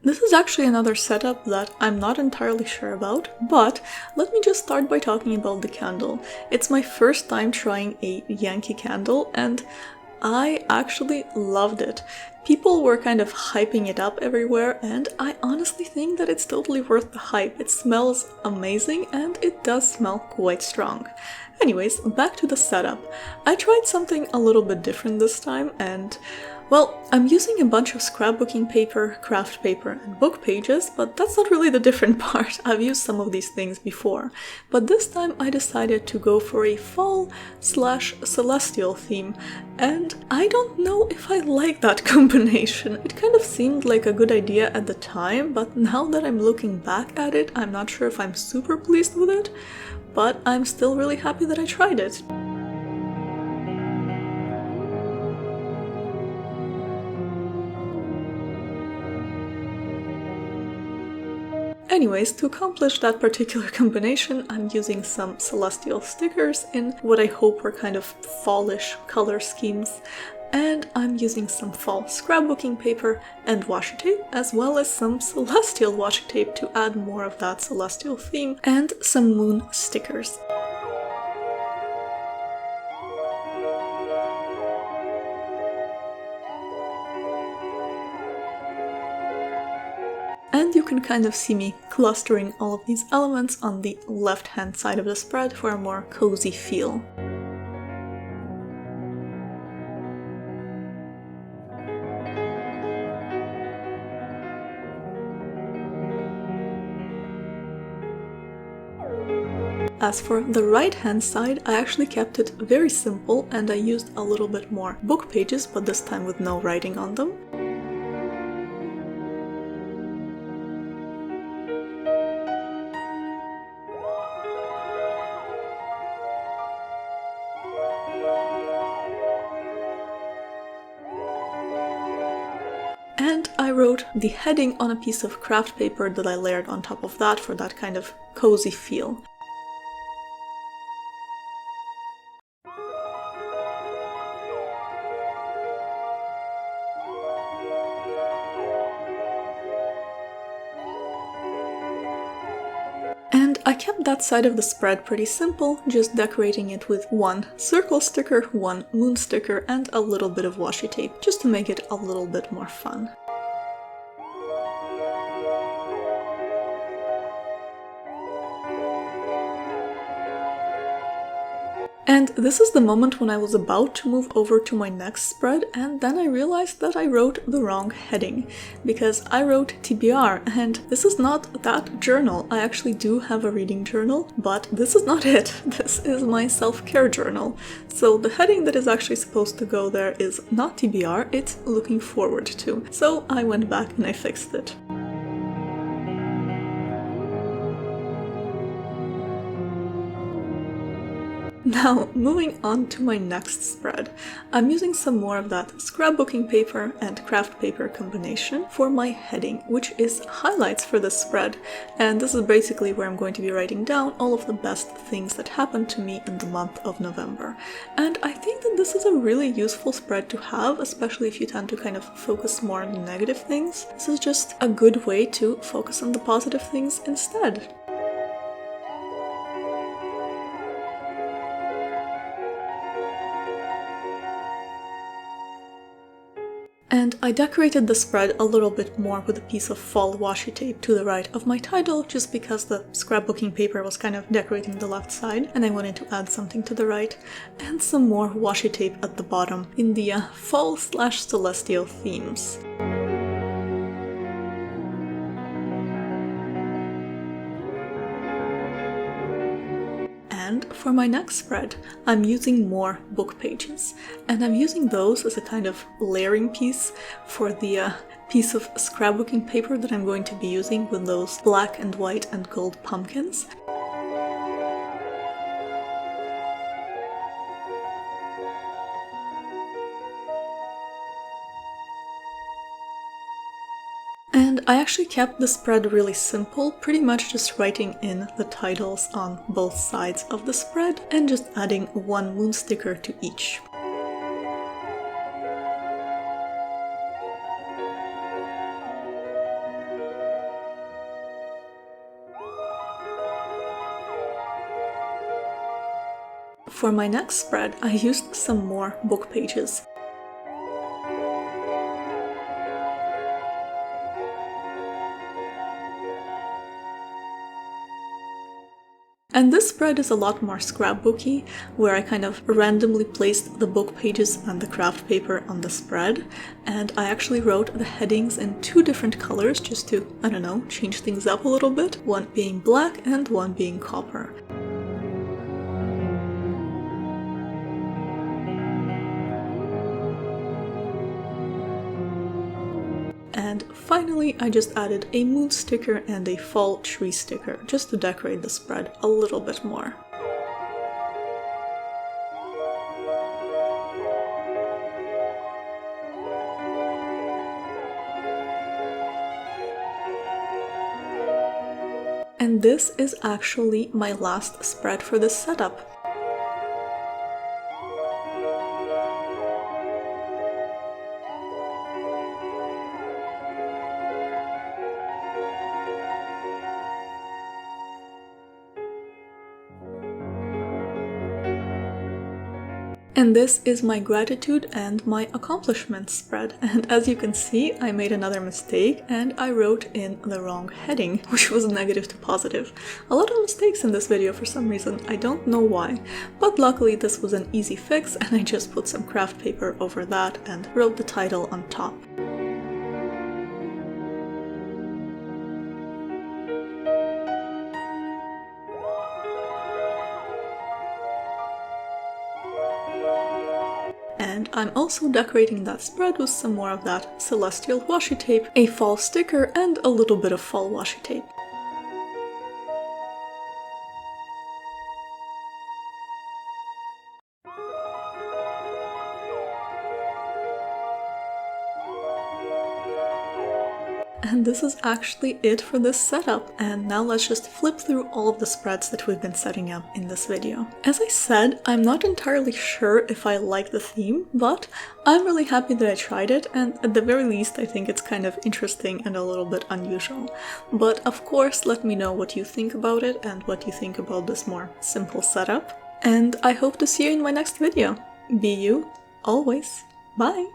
This is actually another setup that I'm not entirely sure about, but let me just start by talking about the candle. It's my first time trying a Yankee candle and I actually loved it. People were kind of hyping it up everywhere and I honestly think that it's totally worth the hype. It smells amazing and it does smell quite strong. Anyways, back to the setup. I tried something a little bit different this time and well, I'm using a bunch of scrapbooking paper, craft paper, and book pages, but that's not really the different part. I've used some of these things before. But this time I decided to go for a fall/celestial theme, and I don't know if I like that combination. It kind of seemed like a good idea at the time, but now that I'm looking back at it, I'm not sure if I'm super pleased with it, but I'm still really happy that I tried it. Anyways, to accomplish that particular combination, I'm using some celestial stickers in what I hope were kind of fallish color schemes, and I'm using some fall scrapbooking paper and washi tape, as well as some celestial washi tape to add more of that celestial theme, and some moon stickers. And you can kind of see me clustering all of these elements on the left-hand side of the spread for a more cozy feel. As for the right-hand side, I actually kept it very simple and I used a little bit more book pages, but this time with no writing on them. And I wrote the heading on a piece of craft paper that I layered on top of that for that kind of cozy feel. And I kept that side of the spread pretty simple, just decorating it with one circle sticker, one moon sticker, and a little bit of washi tape, just to make it a little bit more fun. And this is the moment when I was about to move over to my next spread, and then I realized that I wrote the wrong heading, because I wrote TBR, and this is not that journal. I actually do have a reading journal, but this is not it. This is my self-care journal. So the heading that is actually supposed to go there is not TBR, it's looking forward to. So I went back and I fixed it. Now, moving on to my next spread, I'm using some more of that scrapbooking paper and craft paper combination for my heading, which is highlights for this spread, and this is basically where I'm going to be writing down all of the best things that happened to me in the month of November. And I think that this is a really useful spread to have, especially if you tend to kind of focus more on the negative things. This is just a good way to focus on the positive things instead. And I decorated the spread a little bit more with a piece of fall washi tape to the right of my title, just because the scrapbooking paper was kind of decorating the left side, and I wanted to add something to the right, and some more washi tape at the bottom in the fall/celestial themes. And for my next spread, I'm using more book pages, and I'm using those as a kind of layering piece for the piece of scrapbooking paper that I'm going to be using with those black and white and gold pumpkins. And I actually kept the spread really simple, pretty much just writing in the titles on both sides of the spread and just adding one moon sticker to each. For my next spread, I used some more book pages. And this spread is a lot more scrapbooky, where I kind of randomly placed the book pages and the craft paper on the spread, and I actually wrote the headings in 2 different colors just to, I don't know, change things up a little bit, one being black and one being copper. And finally, I just added a moon sticker and a fall tree sticker, just to decorate the spread a little bit more. And this is actually my last spread for this setup. And this is my gratitude and my accomplishments spread. And as you can see, I made another mistake and I wrote in the wrong heading, which was negative to positive. A lot of mistakes in this video for some reason, I don't know why. But luckily this was an easy fix and I just put some craft paper over that and wrote the title on top. And I'm also decorating that spread with some more of that celestial washi tape, a fall sticker, and a little bit of fall washi tape. And this is actually it for this setup, and now let's just flip through all of the spreads that we've been setting up in this video. As I said, I'm not entirely sure if I like the theme, but I'm really happy that I tried it, and at the very least I think it's kind of interesting and a little bit unusual. But of course, let me know what you think about it and what you think about this more simple setup. And I hope to see you in my next video. Be you, always. Bye!